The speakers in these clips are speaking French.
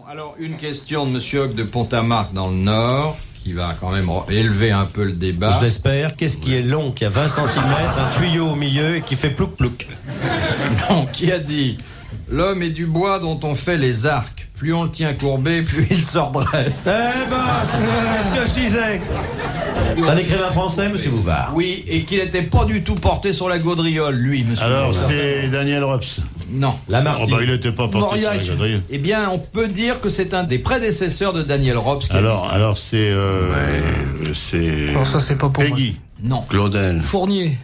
Alors, une question de Monsieur Hoc de Pont-à-Marc dans le Nord, qui va quand même élever un peu le débat. Je l'espère. Qu'est-ce qui est long, qui a 20 cm, un tuyau au milieu et qui fait plouc-plouc? Non, qui a dit « L'homme est du bois dont on fait les arcs. Plus on le tient courbé, plus il se redresse. » Eh ben, qu'est-ce que je disais? Un écrivain français, monsieur Bouvard? Oui, et qu'il n'était pas du tout porté sur la gaudriole, lui, monsieur Alors, Bouvard. c'est Daniel Rops. Non. Lamartine. Oh, bah, il n'était pas porté sur la gaudriole. Eh bien, on peut dire que c'est un des prédécesseurs de Daniel Rops. Alors c'est... c'est... Non, ça, c'est pas pour Peggy. Non. Claudel. Fournier.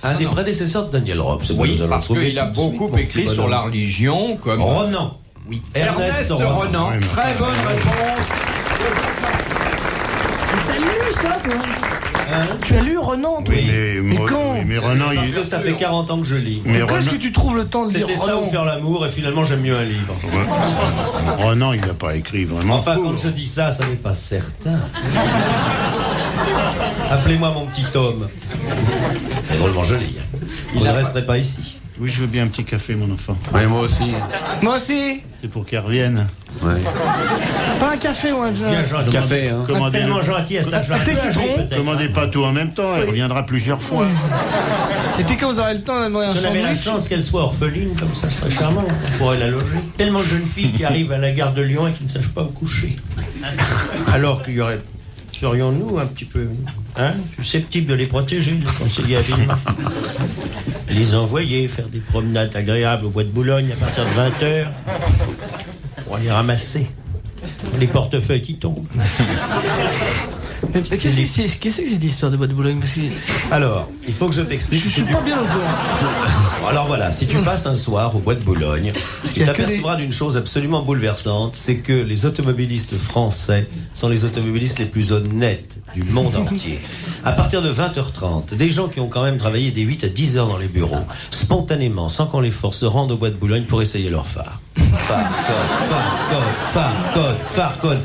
Un des prédécesseurs de Daniel Rops. Oui, parce qu'il a beaucoup écrit sur la religion, comme... Renan. Oui. Ernest Renan. Ouais, mais- Très bonne réponse. T'as lu ça, toi Tu as lu Renan, toi? Mais quand? mais Renan, Parce que ça fait 40 ans que je lis. Mais Quand est-ce Renan, que tu trouves le temps de lire C'était ça Renan? ou faire l'amour, et finalement j'aime mieux un livre. Renan, il n'a pas écrit vraiment. Enfin, quand je dis ça, ça n'est pas certain. Appelez-moi mon petit Tom. C'est drôlement joli. Il ne resterait pas ici. Oui, je veux bien un petit café, mon enfant. Ouais, moi aussi. Moi aussi. C'est pour qu'elle revienne. Ouais. Pas un café, moi. gentil. Café, hein. Tellement gentil à cet âge-là. Un thé citron. Commandez pas tout en même temps, elle reviendra plusieurs fois. Et puis quand vous aurez le temps d'aimer un Si on avait la sandwich. chance qu'elle soit orpheline, comme ça serait charmant. On pourrait la loger. Tellement de jeunes filles qui arrivent à la gare de Lyon et qui ne sachent pas où coucher. Alors qu'il y aurait... Serions-nous un petit peu susceptibles de les protéger, les conseiller habilement. Les envoyer faire des promenades agréables au bois de Boulogne à partir de 20h pour aller ramasser les portefeuilles qui tombent. Mais qu'est-ce que c'est cette histoire de bois de Boulogne? Parce que Alors, il faut que je t'explique. je suis pas bien au courant. Alors voilà, si tu passes un soir au bois de Boulogne, qu'il tu y a que t'apercevras d'une chose absolument bouleversante, c'est que les automobilistes français sont les automobilistes les plus honnêtes du monde entier. À partir de 20h30, des gens qui ont quand même travaillé des 8 à 10 heures dans les bureaux, spontanément, sans qu'on les force, se rendent au bois de Boulogne pour essayer leur phare. Phare code.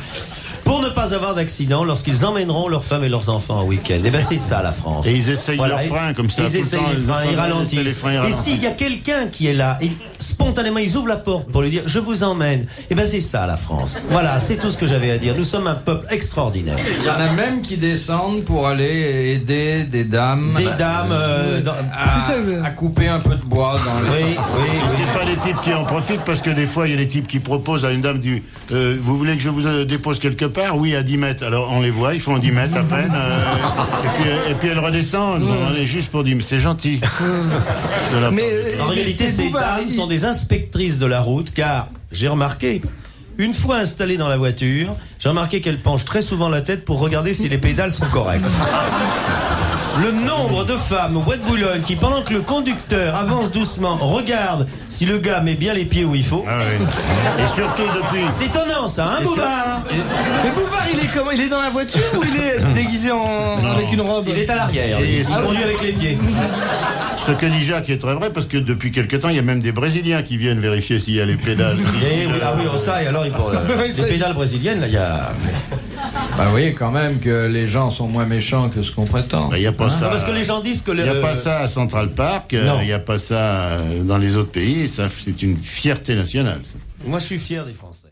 Pour ne pas avoir d'accident lorsqu'ils emmèneront leurs femmes et leurs enfants au week-end. Et ben c'est ça la France. Et ils essayent leurs freins comme ça. Ils tout le essayent temps, les freins, ils ralentissent. les freins, ils Et ralentissent. s'il y a quelqu'un qui est là, et spontanément ils ouvrent la porte pour lui dire je vous emmène. Et ben c'est ça la France. Voilà, c'est tout ce que j'avais à dire. Nous sommes un peuple extraordinaire. Il y en a même qui descendent pour aller aider des dames. À couper un peu de bois dans les... Oui. C'est pas les types qui en profitent parce que des fois il y a des types qui proposent à une dame vous voulez que je vous dépose quelque part? Oui, à 10 mètres. Alors on les voit, ils font 10 mètres à peine. Et puis elles redescendent. Bon, on est juste pour dire mais c'est gentil. En réalité, ces dames sont des inspectrices de la route, car j'ai remarqué, une fois installées dans la voiture, j'ai remarqué qu'elles penchent très souvent la tête pour regarder si les pédales sont correctes. Le nombre de femmes au bois de Boulogne qui, pendant que le conducteur avance doucement, regarde si le gars met bien les pieds où il faut. Ah oui. Et surtout depuis... C'est étonnant ça, Bouvard? Mais Bouvard, il est comment? Il est dans la voiture ou il est déguisé avec une robe? Il est à l'arrière, Et il conduit avec les pieds. Ce que dit Jacques est très vrai parce que depuis quelque temps il y a même des Brésiliens qui viennent vérifier s'il y a les pédales. Ça, et alors les pédales brésiliennes, là, il y a... Bah oui, quand même que les gens sont moins méchants que ce qu'on prétend. Il n'y a pas ça. Parce que les gens disent que... Il n'y a pas ça à Central Park, il n'y a pas ça dans les autres pays, ça c'est une fierté nationale. Ça. Moi je suis fier des Français.